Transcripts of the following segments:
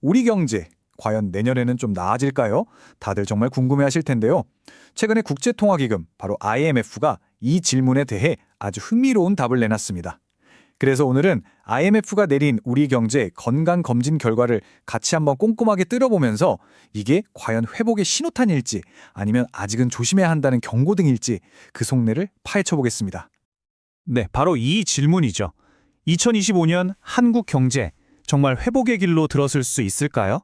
우리 경제, 과연 내년에는 좀 나아질까요? 다들 정말 궁금해하실 텐데요. 최근에 국제통화기금, 바로 IMF가 이 질문에 대해 아주 흥미로운 답을 내놨습니다. 그래서 오늘은 IMF가 내린 우리 경제 건강검진 결과를 같이 한번 꼼꼼하게 뜯어보면서 이게 과연 회복의 신호탄일지 아니면 아직은 조심해야 한다는 경고등일지 그 속내를 파헤쳐 보겠습니다. 네, 바로 이 질문이죠. 2025년 한국 경제 정말 회복의 길로 들어설 수 있을까요?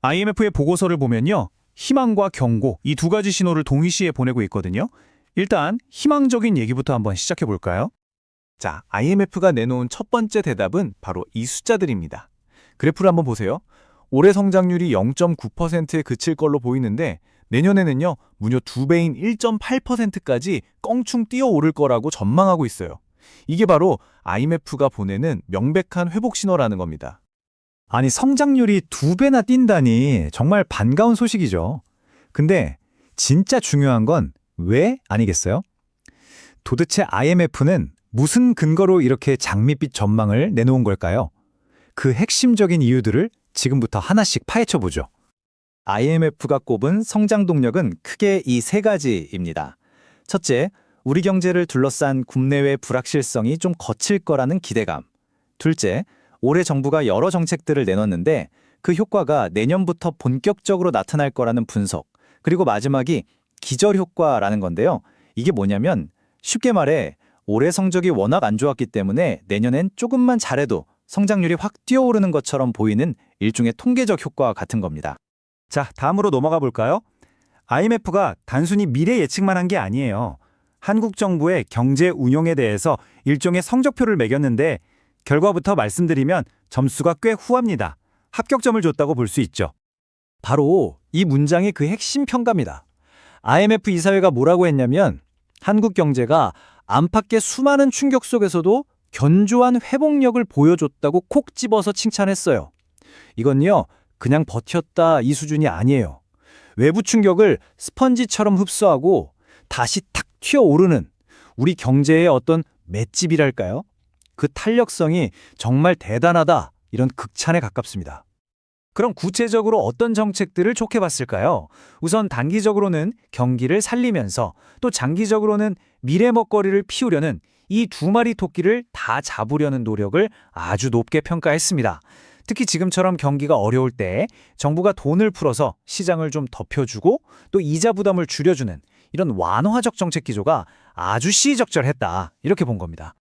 IMF의 보고서를 보면요. 희망과 경고 이 두 가지 신호를 동시에 보내고 있거든요. 일단 희망적인 얘기부터 한번 시작해 볼까요? 자, IMF가 내놓은 첫 번째 대답은 바로 이 숫자들입니다. 그래프를 한번 보세요. 올해 성장률이 0.9%에 그칠 걸로 보이는데 내년에는요, 무려 2배인 1.8%까지 껑충 뛰어오를 거라고 전망하고 있어요. 이게 바로 IMF가 보내는 명백한 회복 신호라는 겁니다. 아니, 성장률이 2배나 뛴다니 정말 반가운 소식이죠. 근데 진짜 중요한 건 왜 아니겠어요? 도대체 IMF는 무슨 근거로 이렇게 장밋빛 전망을 내놓은 걸까요? 그 핵심적인 이유들을 지금부터 하나씩 파헤쳐 보죠. IMF가 꼽은 성장 동력은 크게 이 세 가지입니다. 첫째, 우리 경제를 둘러싼 국내외 불확실성이 좀 거칠 거라는 기대감. 둘째, 올해 정부가 여러 정책들을 내놨는데 그 효과가 내년부터 본격적으로 나타날 거라는 분석. 그리고 마지막이 기절 효과라는 건데요. 이게 뭐냐면 쉽게 말해 올해 성적이 워낙 안 좋았기 때문에 내년엔 조금만 잘해도 성장률이 확 뛰어오르는 것처럼 보이는 일종의 통계적 효과 같은 겁니다. 자, 다음으로 넘어가 볼까요? IMF가 단순히 미래 예측만 한 게 아니에요. 한국 정부의 경제 운용에 대해서 일종의 성적표를 매겼는데 결과부터 말씀드리면 점수가 꽤 후합니다. 합격점을 줬다고 볼 수 있죠. 바로 이 문장이 그 핵심 평가입니다. IMF 이사회가 뭐라고 했냐면 한국 경제가 안팎의 수많은 충격 속에서도 견조한 회복력을 보여줬다고 콕 집어서 칭찬했어요. 이건요, 그냥 버텼다 이 수준이 아니에요. 외부 충격을 스펀지처럼 흡수하고 다시 탁 튀어오르는 우리 경제의 어떤 맷집이랄까요? 그 탄력성이 정말 대단하다 이런 극찬에 가깝습니다. 그럼 구체적으로 어떤 정책들을 촉해봤을까요? 우선 단기적으로는 경기를 살리면서 또 장기적으로는 미래 먹거리를 피우려는 이 두 마리 토끼를 다 잡으려는 노력을 아주 높게 평가했습니다. 특히 지금처럼 경기가 어려울 때 정부가 돈을 풀어서 시장을 좀 덮여주고 또 이자 부담을 줄여주는 이런 완화적 정책 기조가 아주 시의적절했다 이렇게 본 겁니다.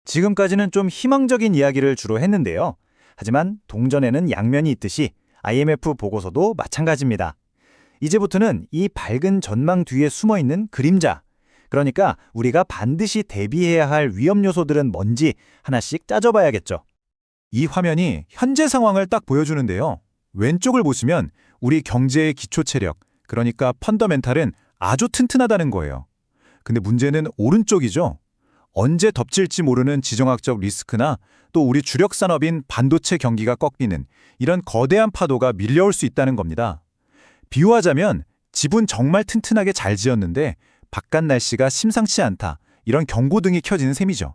지금까지는 좀 희망적인 이야기를 주로 했는데요. 하지만 동전에는 양면이 있듯이 IMF 보고서도 마찬가지입니다. 이제부터는 이 밝은 전망 뒤에 숨어있는 그림자, 그러니까 우리가 반드시 대비해야 할 위험 요소들은 뭔지 하나씩 따져봐야겠죠. 이 화면이 현재 상황을 딱 보여주는데요. 왼쪽을 보시면 우리 경제의 기초 체력, 그러니까 펀더멘탈은 아주 튼튼하다는 거예요. 근데 문제는 오른쪽이죠. 언제 덮칠지 모르는 지정학적 리스크나 또 우리 주력 산업인 반도체 경기가 꺾이는 이런 거대한 파도가 밀려올 수 있다는 겁니다. 비유하자면 집은 정말 튼튼하게 잘 지었는데 바깥 날씨가 심상치 않다. 이런 경고등이 켜지는 셈이죠.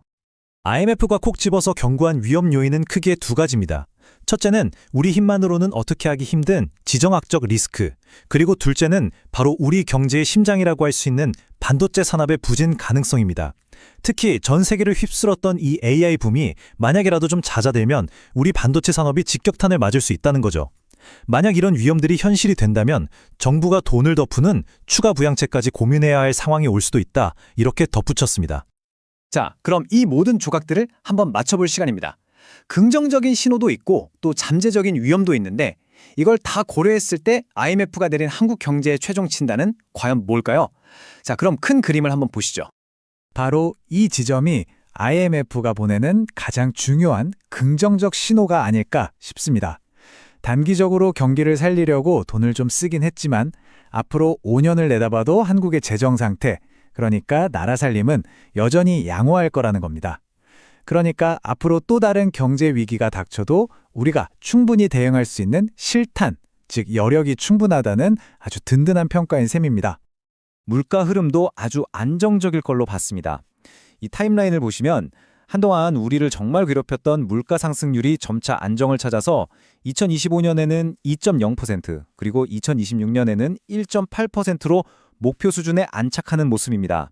IMF가 콕 집어서 경고한 위험 요인은 크게 두 가지입니다. 첫째는 우리 힘만으로는 어떻게 하기 힘든 지정학적 리스크, 그리고 둘째는 바로 우리 경제의 심장이라고 할 수 있는 반도체 산업의 부진 가능성입니다. 특히 전 세계를 휩쓸었던 이 AI 붐이 만약이라도 좀 잦아들면 우리 반도체 산업이 직격탄을 맞을 수 있다는 거죠. 만약 이런 위험들이 현실이 된다면 정부가 돈을 더 푸는 추가 부양책까지 고민해야 할 상황이 올 수도 있다. 이렇게 덧붙였습니다. 자, 그럼 이 모든 조각들을 한번 맞춰볼 시간입니다. 긍정적인 신호도 있고 또 잠재적인 위험도 있는데 이걸 다 고려했을 때 IMF가 내린 한국 경제의 최종 진단은 과연 뭘까요? 자, 그럼 큰 그림을 한번 보시죠. 바로 이 지점이 IMF가 보내는 가장 중요한 긍정적 신호가 아닐까 싶습니다. 단기적으로 경기를 살리려고 돈을 좀 쓰긴 했지만 앞으로 5년을 내다봐도 한국의 재정 상태, 그러니까 나라 살림은 여전히 양호할 거라는 겁니다. 그러니까 앞으로 또 다른 경제 위기가 닥쳐도 우리가 충분히 대응할 수 있는 실탄, 즉 여력이 충분하다는 아주 든든한 평가인 셈입니다. 물가 흐름도 아주 안정적일 걸로 봤습니다. 이 타임라인을 보시면 한동안 우리를 정말 괴롭혔던 물가 상승률이 점차 안정을 찾아서 2025년에는 2.0%, 그리고 2026년에는 1.8%로 목표 수준에 안착하는 모습입니다.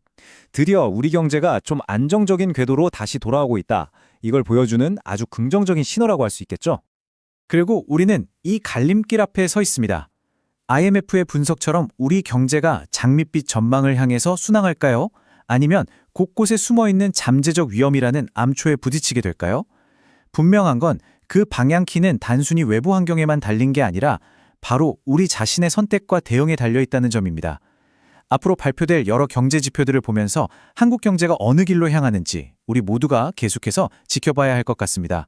드디어 우리 경제가 좀 안정적인 궤도로 다시 돌아오고 있다. 이걸 보여주는 아주 긍정적인 신호라고 할 수 있겠죠? 그리고 우리는 이 갈림길 앞에 서 있습니다. IMF의 분석처럼 우리 경제가 장밋빛 전망을 향해서 순항할까요? 아니면 곳곳에 숨어있는 잠재적 위험이라는 암초에 부딪히게 될까요? 분명한 건 그 방향키는 단순히 외부 환경에만 달린 게 아니라 바로 우리 자신의 선택과 대응에 달려있다는 점입니다. 앞으로 발표될 여러 경제 지표들을 보면서 한국 경제가 어느 길로 향하는지 우리 모두가 계속해서 지켜봐야 할 것 같습니다.